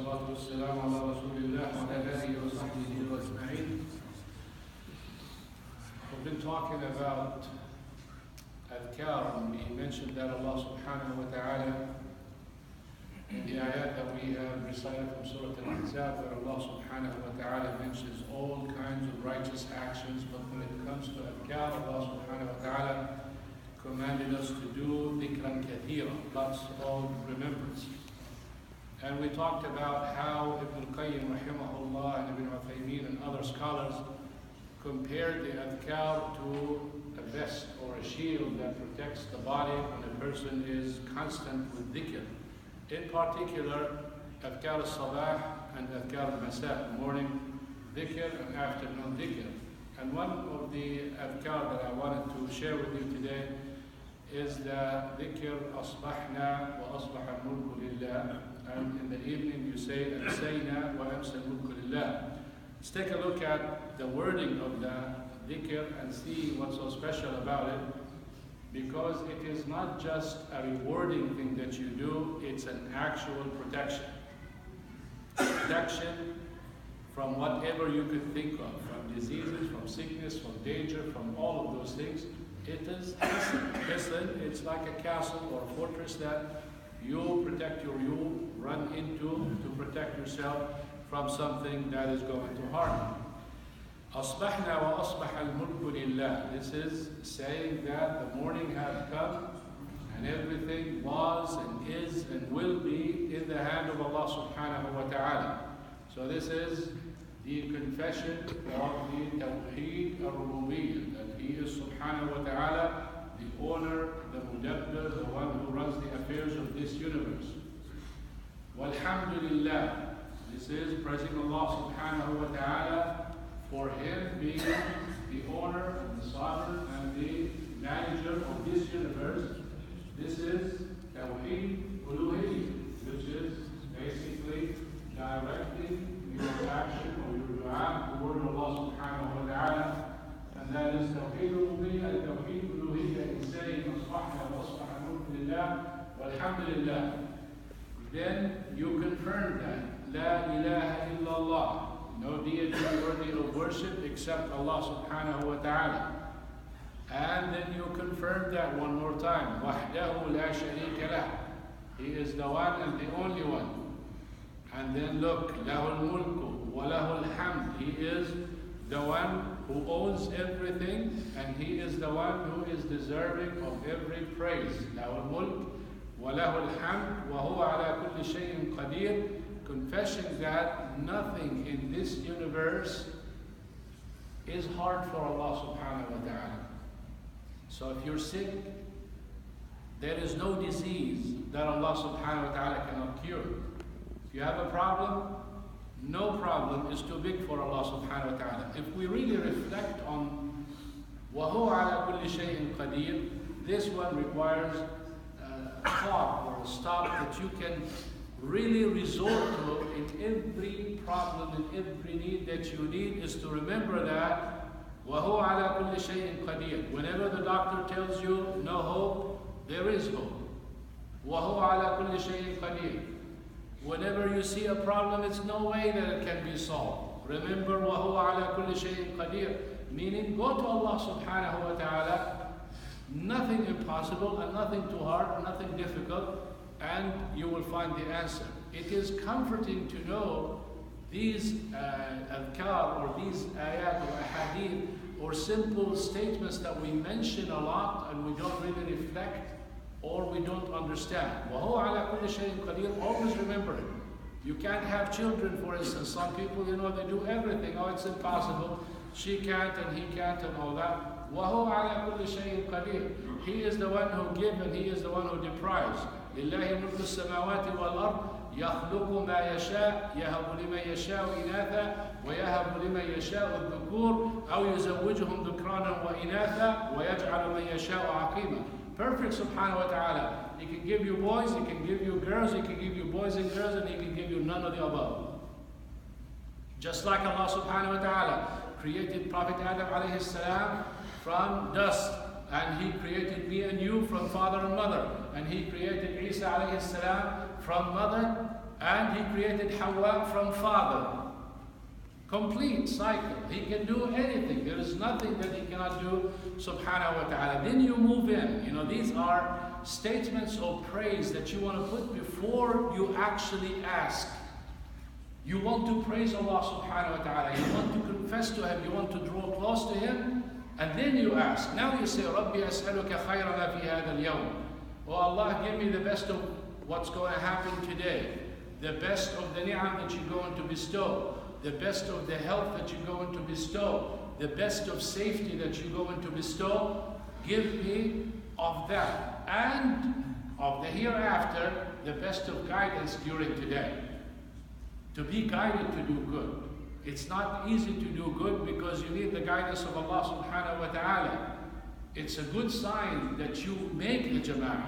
والصلاة والسلام على رسول الله وعلى آله وصحبه أجمعين. We've been talking about أذكار. We mentioned that Allah subhanahu wa ta'ala in the ayat that we have recited from Surah Al-Ahzab, where Allah subhanahu wa ta'ala mentions all kinds of righteous actions, but when it comes to أذكار, Allah subhanahu wa ta'ala commanded us to do ذكرا كثيرا, lots of remembrance. And we talked about how Ibn al-Qayyim rahimahullah and Ibn Uthaymeen and other scholars compared the Adhkar to a vest or a shield that protects the body when a person is constant with dhikr. In particular, Adhkar al-Sabah and Adhkar al-Masā, morning dhikr and afternoon dhikr. And one of the Adhkar that I wanted to share with you today is the dhikr أصبحنا وأصبح الملك لله. And in the evening you say أمسينا وأمسى الملك لله. Let's take a look at the wording of the dhikr and see what's so special about it, because it is not just a rewarding thing that you do, it's an actual protection. Protection from whatever you could think of, from diseases, from sickness, from danger, from all of those things. It is listen, it's like a castle or a fortress that you protect you run into to protect yourself from something that is going to harm you. أصبحنا وأصبح الملك لله. This is saying that the morning has come and everything was and is and will be in the hand of Allah subhanahu wa ta'ala. So this is the confession of the Tawheed al-Rububiyyah, that He is subhanahu wa ta'ala, the owner, the mudabbir, the one who runs the affairs of this universe. Walhamdulillah. This is praising Allah subhanahu wa ta'ala for Him being the owner and the sovereign and the manager of this universe. This is Tawheed uluhiyyah, which is basically directing your action or your dua toward Allah subhanahu wa ta'ala. And that is Tawheed uluhiyyah. Tawheed uluhiyyah is saying أصبحنا وأصبح الملك لله والحمد. Then you confirm that La ilaha illallah, no deity worthy of worship except Allah subhanahu wa ta'ala. And then you confirm that one more time. Wahdahu la sharika lah. He is the one and the only one. And then look, lahul mulku wa lahul hamd. He is the one who owns everything, and He is the one who is deserving of every praise. Lahul mulk wa lahul hamd wa huwa ala kulli shay'in qadir. Confessing that nothing in this universe is hard for Allah subhanahu wa ta'ala. So if you're sick, there is no disease that Allah subhanahu wa ta'ala cannot cure. If you have a problem, no problem is too big for Allah subhanahu wa ta'ala. If we really reflect on وَهُوَ عَلَى كُلِّ شَيْءٍ قَدِيرٌ, this one requires a thought or a stop that you can really resort to in every problem, in every need that you need, is to remember that وَهُوَ عَلَى كُلِّ شَيْءٍ قَدِيرٌ. Whenever the doctor tells you no hope, there is hope. وَهُوَ عَلَى كُلِّ شَيْءٍ قَدِيرٌ. Whenever you see a problem, it's no way that it can be solved. Remember وَهُوَ عَلَى كُلِّ شَيْءٍ قَدِيرٌ. Meaning, go to Allah subhanahu wa ta'ala, nothing impossible and nothing too hard, nothing difficult, and you will find the answer. It is comforting to know these adhkar or these ayat or ahadith or simple statements that we mention a lot and we don't really reflect or we don't understand. وَهُوَ عَلَى كُلِّ شَيْءٍ قَدِيرٌ. Always remember it. You can't have children, for instance. Some people, they do everything. Oh, it's impossible. She can't and he can't and all that. وَهُوَ عَلَى كُلِّ شَيْءٍ قَدِيرٌ. He is the one who gives and He is the one who deprives. لله ملك السماوات والأرض يخلق ما يشاء يهب لمن يشاء إناثا ويهب لمن يشاء الذكور أو يزوجهم ذكرانا وإناثا ويجعل من يشاء عقيما. Perfect subhanahu wa ta'ala. He can give you boys, He can give you girls, He can give you boys and girls, and He can give you none of the above. Just like Allah subhanahu wa ta'ala created Prophet Adam alayhi salam from dust, and He created me and you from father and mother, and He created Isa alayhi salam from mother and he created Hawa from father. Complete cycle. He can do anything. There is nothing that he cannot do, subhanahu wa ta'ala. Then you move in. You know, these are statements of praise that you want to put before you actually ask. You want to praise Allah subhanahu wa ta'ala. You want to confess to Him. You want to draw close to Him. And then you ask. Now you say, Rabbi as'aluka khayra ma fi hadha al-yawm. Oh Allah, give me the best of what's going to happen today. The best of the ni'am that you're going to bestow. The best of the health that you're going to bestow. The best of safety that you're going to bestow. Give me of that. And of the hereafter, the best of guidance during today. To be guided to do good. It's not easy to do good because you need the guidance of Allah subhanahu wa ta'ala. It's a good sign that you make the jama'ah.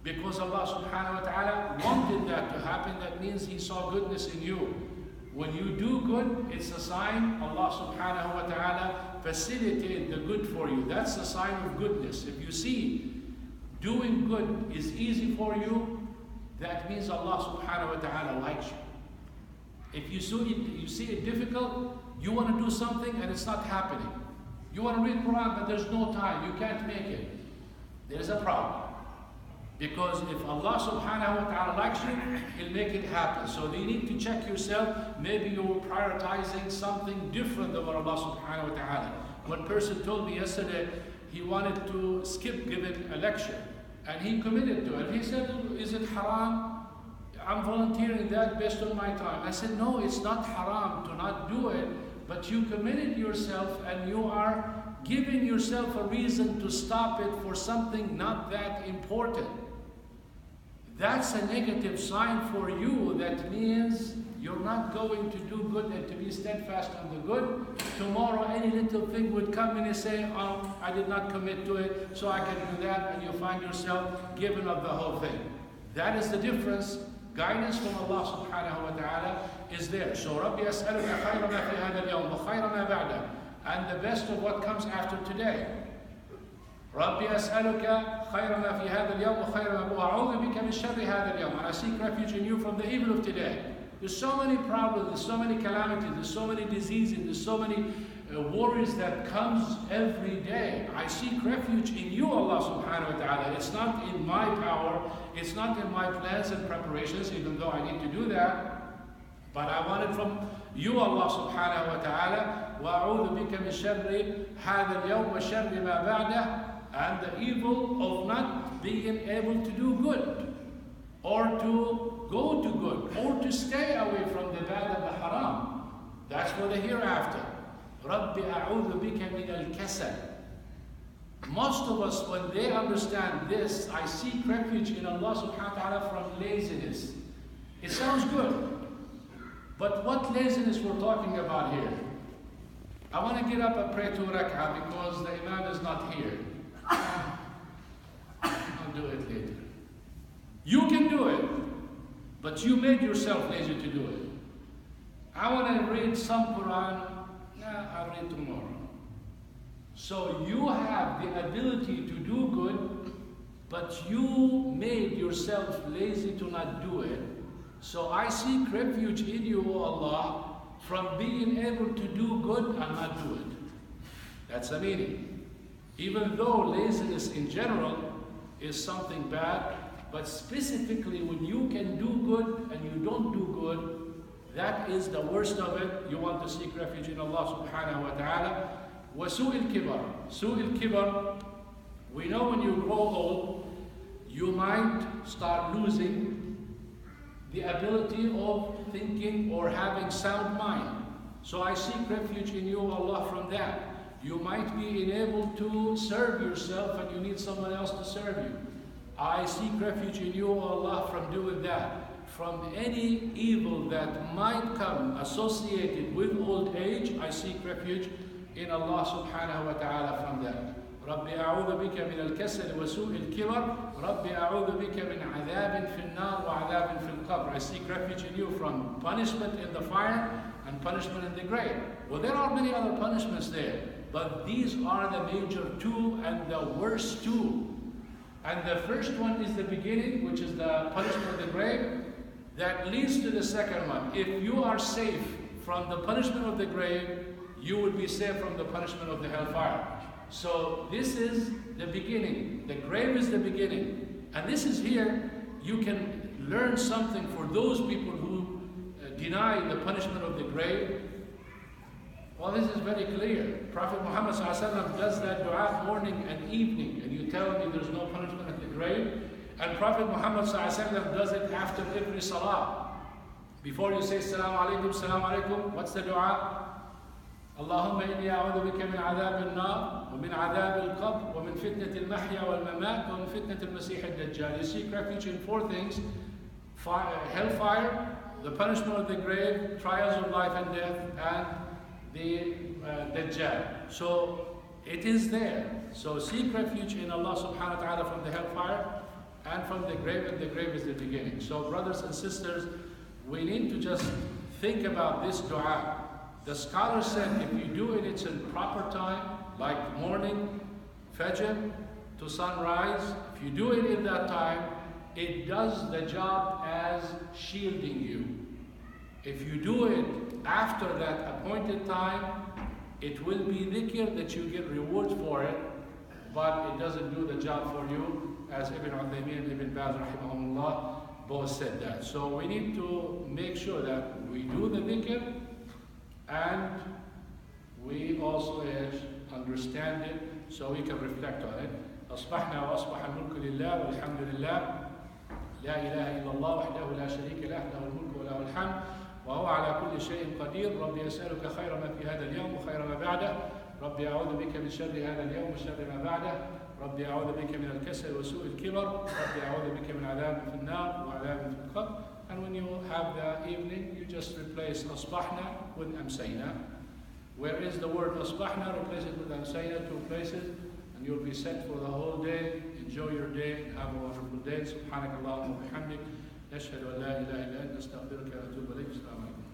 Because Allah subhanahu wa ta'ala wanted that to happen, that means He saw goodness in you. When you do good, it's a sign Allah subhanahu wa ta'ala facilitated the good for you. That's a sign of goodness. If you see doing good is easy for you, that means Allah subhanahu wa ta'ala likes you. If you see it difficult, you want to do something and it's not happening. You want to read Quran but there's no time, you can't make it. There's a problem. Because if Allah subhanahu wa ta'ala likes you, He'll make it happen. So you need to check yourself. Maybe you're prioritizing something different than what Allah subhanahu wa ta'ala. One person told me yesterday he wanted to skip giving a lecture. And he committed to it. He said, is it haram? I'm volunteering that based on my time. I said, no, it's not haram to not do it. But you committed yourself and you are giving yourself a reason to stop it for something not that important. That's a negative sign for you. That means you're not going to do good and to be steadfast on the good. Tomorrow any little thing would come and you say, oh, I did not commit to it, so I can do that, and you find yourself giving up the whole thing. That is the difference. Guidance from Allah subhanahu wa ta'ala is there. So Rabbi as'aluka khayra ma fi hadha al-yawm wa khayra ma ba'da, and the best of what comes after today. Rabbi as'aluka khayra ma fi hadha al-yawm wa khayra ma ba'da, wa a'udhu bika min sharri hadha al-yawm, and I seek refuge in you from the evil of today. There's so many problems, there's so many calamities, there's so many diseases, there's so many worries that comes every day. I seek refuge in you, Allah subhanahu wa ta'ala. It's not in my power, it's not in my plans and preparations, even though I need to do that. But I want it from you, Allah subhanahu wa ta'ala. وَأَعُوذُ بِكَ مِنْ شَرِّ هَذَا الْيَوْمِ وَشَرِّ مَا بَعْدَهُ, and the evil of not being able to do good, or to go to good, or to stay away from the bad and the haram. That's for the hereafter. رَبِّ أَعُوذُ بِكَ مِنَ الْكَسَلِ. Most of us, when they understand this, I seek refuge in Allah subhanahu wa ta'ala from laziness. It sounds good. But what laziness we're talking about here? I want to get up and pray 2 rak'ah because the Imam is not here. I'll do it later. You can do it, but you made yourself lazy to do it. I want to read some Quran. I'll read tomorrow. So you have the ability to do good, but you made yourself lazy to not do it. So I seek refuge in you, O Allah, from being able to do good and not do it. That's the meaning. Even though laziness in general is something bad, but specifically when you can do good and you don't do good, that is the worst of it. You want to seek refuge in Allah subhanahu wa ta'ala. وَسُوءِ الْكِبَرِ. سُوءِ الْكِبَرِ, we know when you grow old, you might start losing the ability of thinking or having sound mind. So I seek refuge in you, Allah, from that. You might be unable to serve yourself and you need someone else to serve you. I seek refuge in you, Allah, from doing that. From any evil that might come associated with old age, I seek refuge in Allah subhanahu wa ta'ala from that. رَبِّ أَعُوذُ بِكَ مِنَ الْكَسَلِ وَسُوءِ الْكِبَرِ رَبِّ أَعُوذُ بِكَ مِنْ عَذَابٍ فِي النَّارِ وَعَذَابٍ فِي الْقَبْرِ. I seek refuge in you from punishment in the fire and punishment in the grave. Well, there are many other punishments there, but these are the major 2 and the worst 2. And the first one is the beginning, which is the punishment of the grave. that leads to the second one. If you are safe from the punishment of the grave, you will be safe from the punishment of the hellfire. So this is the beginning. The grave is the beginning. And this is here, you can learn something for those people who deny the punishment of the grave. Well, this is very clear. Prophet Muhammad ﷺ does that dua morning and evening, and you tell me there's no punishment at the grave. And Prophet Muhammad ﷺ does it after every salah. Before you say Assalamu alaikum, what's the dua? اللهم إني أعوذ بك من عذاب النار ومن عذاب القبر ومن فتنة المحيا والممات ومن فتنة المسيح الدجال. You seek refuge in four things: hellfire, the punishment of the grave, trials of life and death, and the Dajjal. So it is there. So seek refuge in Allah subhanahu wa ta'ala from the hellfire and from the grave, and the grave is the beginning. So brothers and sisters, we need to just think about this dua. The scholar said if you do it, it's in proper time, like morning, Fajr to sunrise. If you do it in that time, it does the job as shielding you. If you do it after that appointed time, it will be dhikr that you get rewards for it, but it doesn't do the job for you, as Ibn Uthaymeen and Ibn Baz rahimahumullah both said that. So we need to make sure that we do the dhikr, and we also understand it so we can reflect on it. أصبحنا وأصبح الملك لله والحمد لله لا إله إلا الله وحده لا شريك له له الملك وله الحمد وهو على كل شيء قدير. ربي أسألك خير ما في هذا اليوم وخير ما بعده. ربي أعوذ بك من شر هذا اليوم وشر ما بعده. ربي أعوذ بك من الكسل وسوء الكبر. ربي أعوذ بك من عذاب في النار وعذاب في القبر. And when you have the evening, you just replace أصبحنا with أمسينا. Where is the word أصبحنا? Replace it with أمسينا, 2 places, and you'll be set for the whole day. Enjoy your day and have a wonderful day. سبحانك اللهم وبحمدك نشهد أن لا إله إلا أنت نستغفرك ونتوب إليك. السلام عليكم.